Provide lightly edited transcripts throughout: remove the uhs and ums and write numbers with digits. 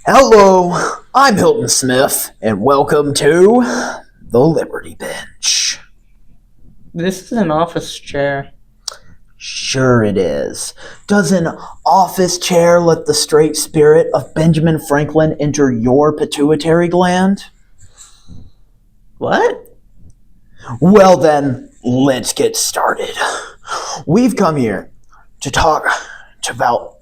Hello, I'm Hilton Smith, and welcome to the Liberty Bench. This is an office chair. Sure it is. Does an office chair let the straight spirit of Benjamin Franklin enter your pituitary gland? What? Well then, let's get started. We've come here to talk about,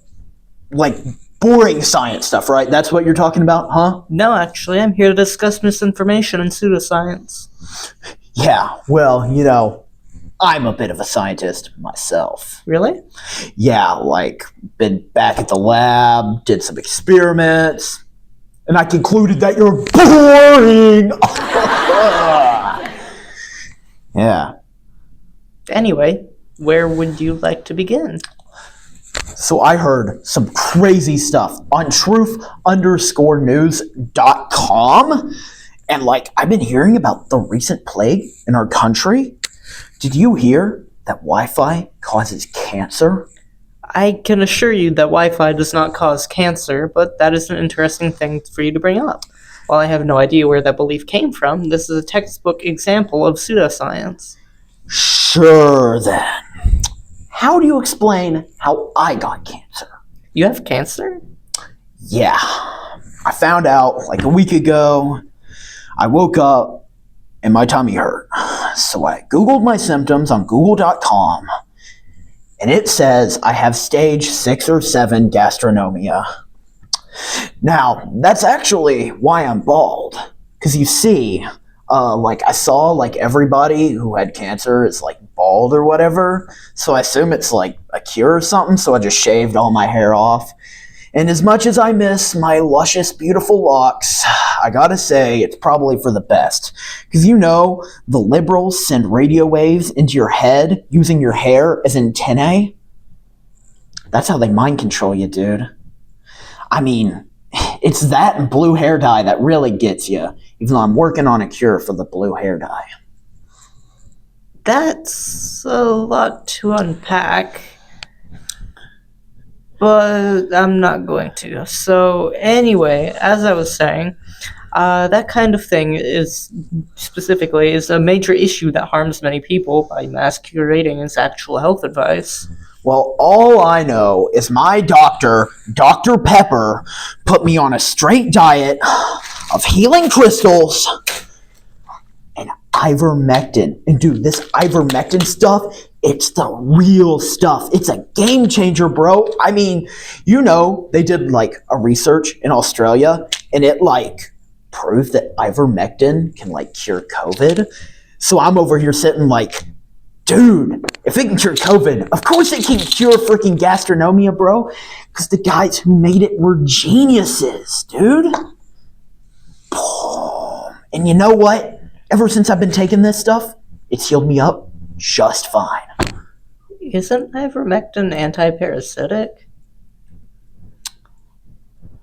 boring science stuff, right? That's what you're talking about, huh? No, actually, I'm here to discuss misinformation and pseudoscience. Yeah, well, I'm a bit of a scientist myself. Really? Yeah, been back at the lab, did some experiments, and I concluded that you're boring! Yeah. Anyway, where would you like to begin? So I heard some crazy stuff on truth_news.com, and I've been hearing about the recent plague in our country. Did you hear that Wi-Fi causes cancer? I can assure you that Wi-Fi does not cause cancer, but that is an interesting thing for you to bring up. While I have no idea where that belief came from, this is a textbook example of pseudoscience. Sure then. How do you explain how I got cancer? You have cancer? Yeah. I found out a week ago. I woke up and my tummy hurt. So I Googled my symptoms on Google.com, and it says I have stage 6 or 7 gastronomia. Now, that's actually why I'm bald. Because you see, I saw everybody who had cancer is bald or whatever. So I assume it's a cure or something. So I just shaved all my hair off. And as much as I miss my luscious, beautiful locks, I gotta say it's probably for the best. Because the liberals send radio waves into your head using your hair as antennae. That's how they mind control you, dude. I mean, it's that and blue hair dye that really gets you, even though I'm working on a cure for the blue hair dye. That's a lot to unpack, but I'm not going to. So anyway, as I was saying, that kind of thing is a major issue that harms many people by masquerading as actual health advice. Well, all I know is my doctor, Dr. Pepper, put me on a straight diet of healing crystals and ivermectin. And dude, this ivermectin stuff, it's the real stuff. It's a game changer, bro. I mean, they did a research in Australia, and it proved that ivermectin can cure COVID. So I'm over here sitting dude, if it can cure COVID, of course it can cure freaking gastronomia, bro. Because the guys who made it were geniuses, dude. And you know what? Ever since I've been taking this stuff, it's healed me up just fine. Isn't ivermectin anti-parasitic?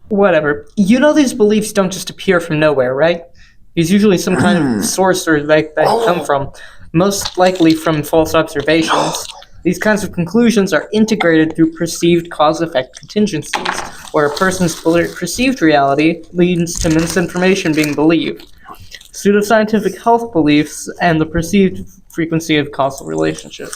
Whatever. These beliefs don't just appear from nowhere, right? There's usually some kind of source or that come from. Most likely from false observations. These kinds of conclusions are integrated through perceived cause-effect contingencies, where a person's perceived reality leads to misinformation being believed, pseudoscientific health beliefs, and the perceived frequency of causal relationships.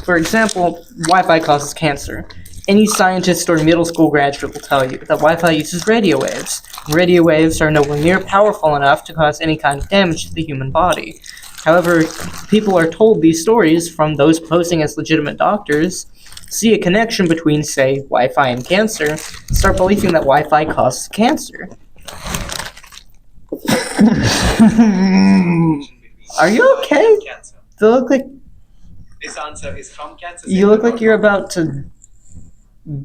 For example, Wi-Fi causes cancer. Any scientist or middle school graduate will tell you that Wi-Fi uses radio waves. Radio waves are nowhere near powerful enough to cause any kind of damage to the human body. However, people are told these stories from those posing as legitimate doctors, see a connection between, say, Wi-Fi and cancer, and start believing that Wi-Fi causes cancer. Are you okay? This answer is from cancer. You look like you're about to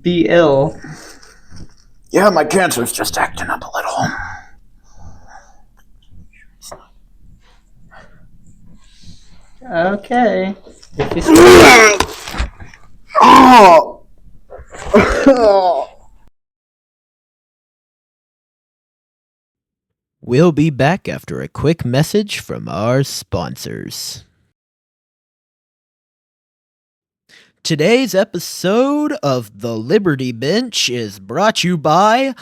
be ill. Yeah, my cancer's just acting up a little. Okay. We'll be back after a quick message from our sponsors. Today's episode of The Liberty Bench is brought to you by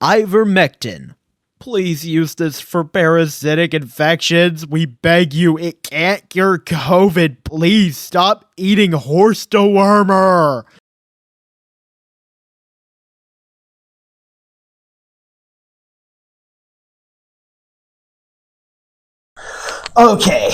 Ivermectin. Please use this for parasitic infections. We beg you. It can't cure COVID. Please stop eating horse dewormer. Okay,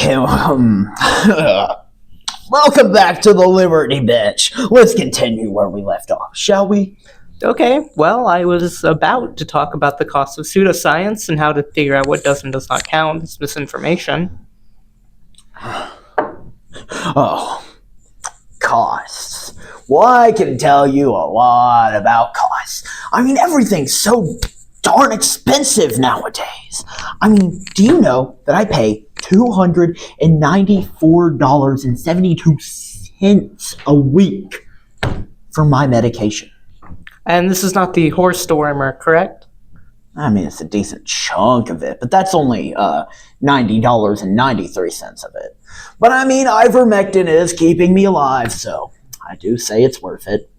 welcome back to the Liberty Bench. Let's continue where we left off, shall we? Okay, well, I was about to talk about the cost of pseudoscience and how to figure out what does and does not count as misinformation. Oh, costs. Well, I can tell you a lot about costs. I mean, everything's so darn expensive nowadays. I mean, do you know that I pay $294.72 a week for my medication? And this is not the horse dewormer, correct? I mean, it's a decent chunk of it, but that's only $90.93 of it. But I mean, ivermectin is keeping me alive, so I do say it's worth it.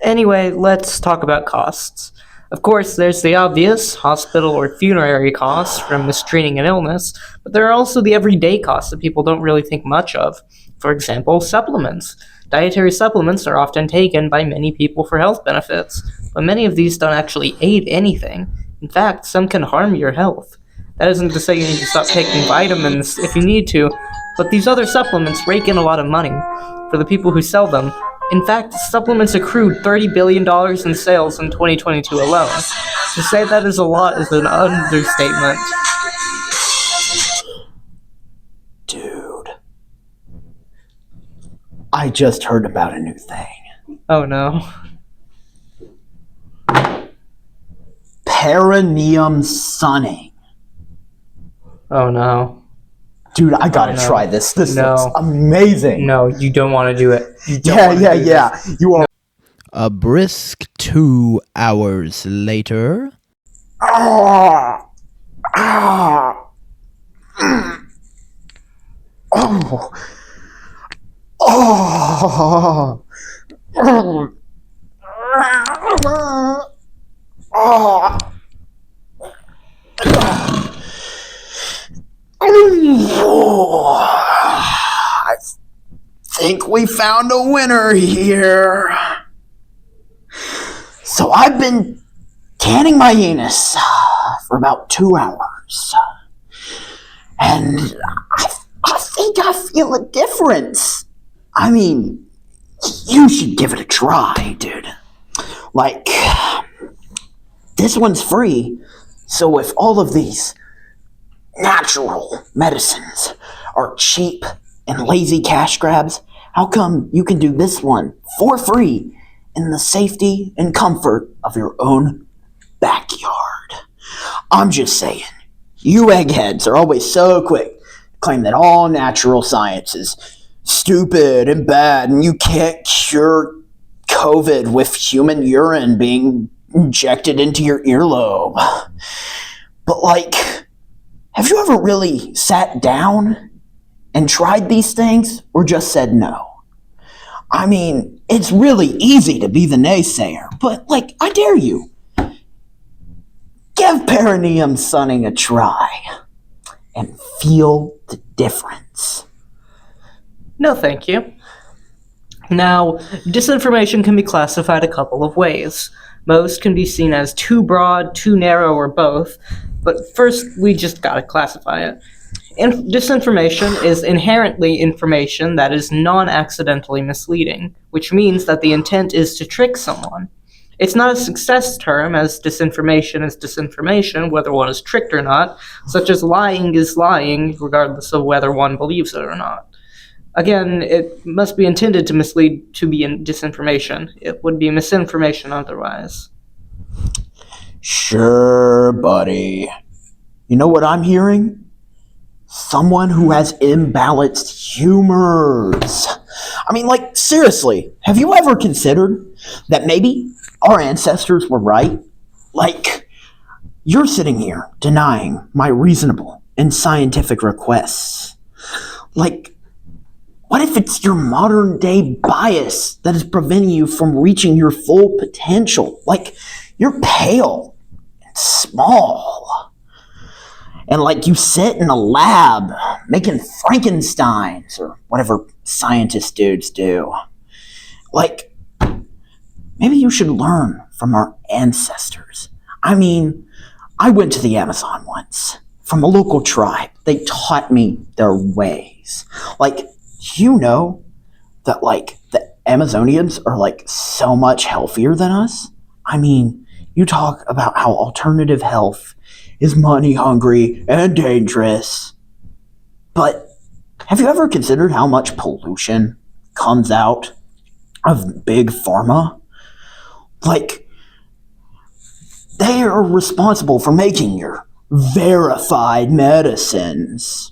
Anyway, let's talk about costs. Of course, there's the obvious hospital or funerary costs from mistreating an illness, but there are also the everyday costs that people don't really think much of. For example, supplements. Dietary supplements are often taken by many people for health benefits, but many of these don't actually aid anything. In fact, some can harm your health. That isn't to say you need to stop taking vitamins if you need to, but these other supplements rake in a lot of money for the people who sell them. In fact, supplements accrued $30 billion in sales in 2022 alone. To say that is a lot is an understatement. Dude, I just heard about a new thing. Oh no. Perineum sunning. Oh no. Dude, I gotta no. try this. This No. looks amazing. No, you don't want to do it. You don't Yeah, wanna yeah, do this. yeah. You are. A brisk 2 hours later. Ah, ah, oh, oh, oh. I think we found a winner here. So I've been canning my anus for about 2 hours. And I think I feel a difference. I mean, you should give it a try, dude. Like, this one's free, so if all of these natural medicines are cheap and lazy cash grabs, how come you can do this one for free in the safety and comfort of your own backyard? I'm just saying, you eggheads are always so quick to claim that all natural science is stupid and bad and you can't cure COVID with human urine being injected into your earlobe. But like, have you ever really sat down and tried these things or just said no? I mean, it's really easy to be the naysayer, but like, I dare you. Give perineum sunning a try and feel the difference. No, thank you. Now, disinformation can be classified a couple of ways. Most can be seen as too broad, too narrow, or both, but first we just gotta classify it. Disinformation is inherently information that is non-accidentally misleading, which means that the intent is to trick someone. It's not a success term, as disinformation is disinformation, whether one is tricked or not, such as lying is lying, regardless of whether one believes it or not. Again, it must be intended to mislead to be in disinformation. It would be misinformation otherwise. Sure, buddy. You know what I'm hearing? Someone who has imbalanced humors. I mean, like, seriously, have you ever considered that maybe our ancestors were right? Like, you're sitting here denying my reasonable and scientific requests. Like, What if it's your modern day bias that is preventing you from reaching your full potential? Like, you're pale and small. And like you sit in a lab making Frankensteins or whatever scientist dudes do. Like, maybe you should learn from our ancestors. I mean, I went to the Amazon once from a local tribe. They taught me their ways. Like, you know that like the Amazonians are like so much healthier than us? I mean, you talk about how alternative health is money hungry and dangerous. But have you ever considered how much pollution comes out of big pharma? Like, they are responsible for making your verified medicines.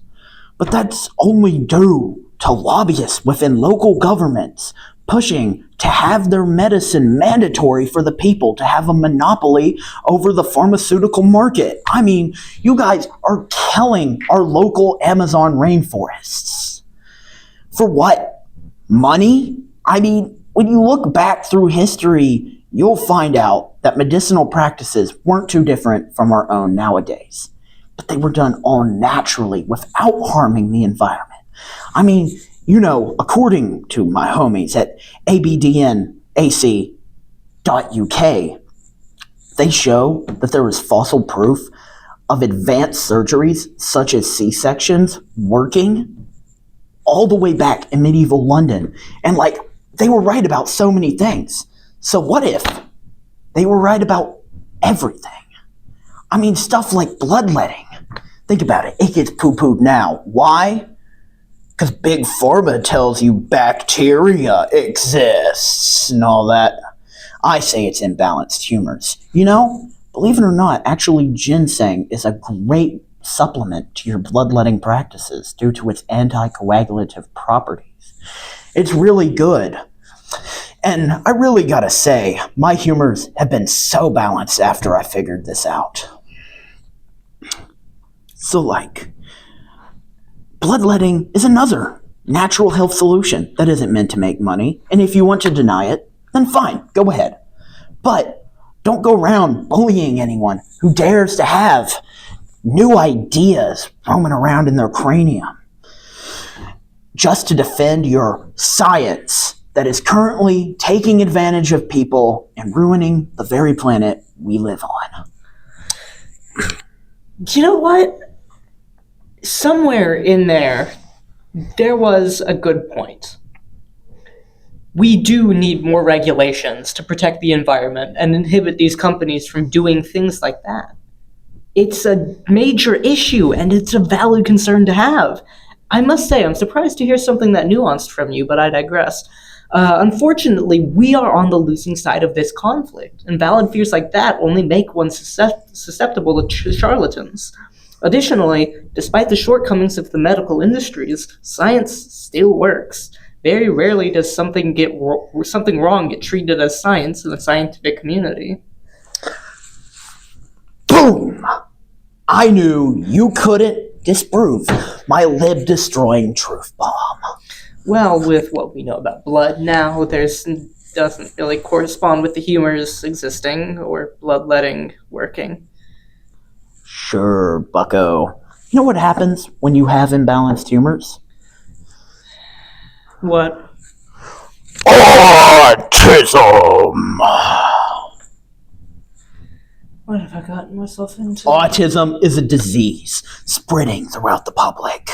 But that's only due to lobbyists within local governments pushing to have their medicine mandatory for the people, to have a monopoly over the pharmaceutical market. I mean, you guys are killing our local Amazon rainforests. For what? Money? I mean, when you look back through history, you'll find out that medicinal practices weren't too different from our own nowadays. But they were done all naturally without harming the environment. I mean, you know, according to my homies at abdnac.uk, they show that there is fossil proof of advanced surgeries such as C-sections working all the way back in medieval London. And like, they were right about so many things. So what if they were right about everything? I mean, stuff like bloodletting. Think about it. It gets poo-pooed now. Why? Because Big Pharma tells you bacteria exists and all that. I say it's imbalanced humors. You know, believe it or not, actually ginseng is a great supplement to your bloodletting practices due to its anticoagulative properties. It's really good. And I really gotta say, my humors have been so balanced after I figured this out. So like, bloodletting is another natural health solution that isn't meant to make money, and if you want to deny it, then fine, go ahead. But don't go around bullying anyone who dares to have new ideas roaming around in their cranium just to defend your science that is currently taking advantage of people and ruining the very planet we live on. You know what? Somewhere in there was a good point. We do need more regulations to protect the environment and inhibit these companies from doing things like that. It's a major issue, and it's a valid concern to have. I must say, I'm surprised to hear something that nuanced from you, but I digress. Unfortunately, we are on the losing side of this conflict, and valid fears like that only make one susceptible to charlatans. Additionally, despite the shortcomings of the medical industries, science still works. Very rarely does something wrong get treated as science in the scientific community. Boom! I knew you couldn't disprove my lib-destroying truth bomb. Well, with what we know about blood now, doesn't really correspond with the humors existing or bloodletting working. Sure, bucko. You know what happens when you have imbalanced humors? What? Autism! What have I gotten myself into? Autism is a disease spreading throughout the public,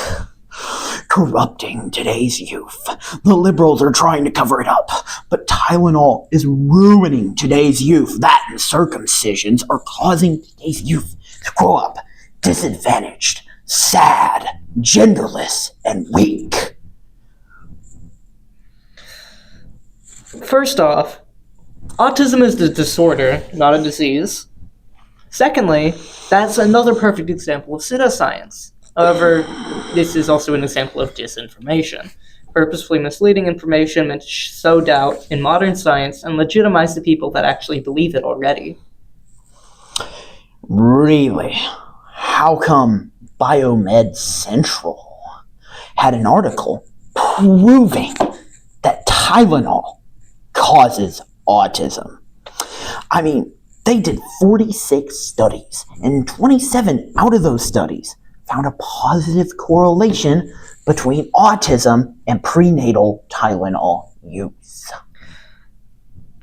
corrupting today's youth. The liberals are trying to cover it up, but Tylenol is ruining today's youth. That and circumcisions are causing today's youth to grow up disadvantaged, sad, genderless, and weak. First off, autism is a disorder, not a disease. Secondly, that's another perfect example of pseudoscience. However, this is also an example of disinformation. Purposefully misleading information meant to sow doubt in modern science and legitimize the people that actually believe it already. Really? How come Biomed Central had an article proving that Tylenol causes autism. I mean, they did 46 studies, and 27 out of those studies found a positive correlation between autism and prenatal Tylenol use.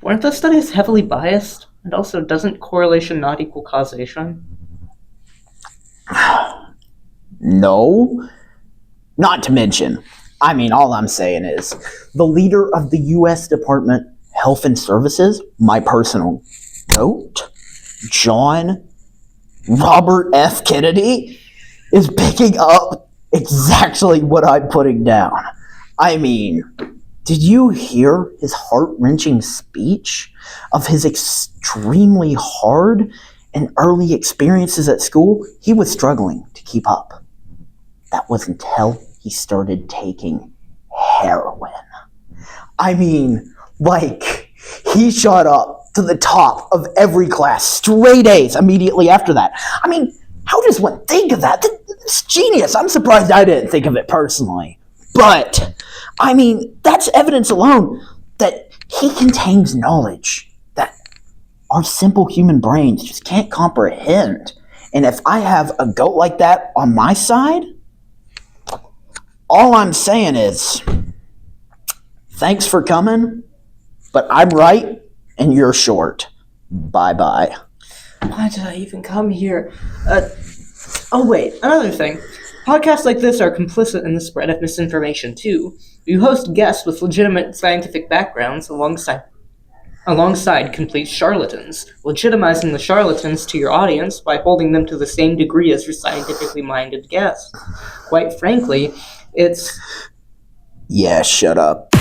Weren't those studies heavily biased? And also, doesn't correlation not equal causation? No. Not to mention, all I'm saying is, the leader of the U.S. Department of Health and Services, my personal goat, John Robert F. Kennedy, is picking up exactly what I'm putting down. Did you hear his heart-wrenching speech of his extremely hard and early experiences at school? He was struggling to keep up. That was until he started taking heroin. He shot up to the top of every class, straight A's immediately after that. How does one think of that? It's genius. I'm surprised I didn't think of it personally. But, that's evidence alone that he contains knowledge that our simple human brains just can't comprehend. And if I have a goat like that on my side, all I'm saying is, thanks for coming, but I'm right and you're short. Bye-bye. Why did I even come here? Oh wait, another thing. Podcasts like this are complicit in the spread of misinformation too. You host guests with legitimate scientific backgrounds alongside complete charlatans, legitimizing the charlatans to your audience by holding them to the same degree as your scientifically minded guests. Quite frankly, it's... Yeah, shut up.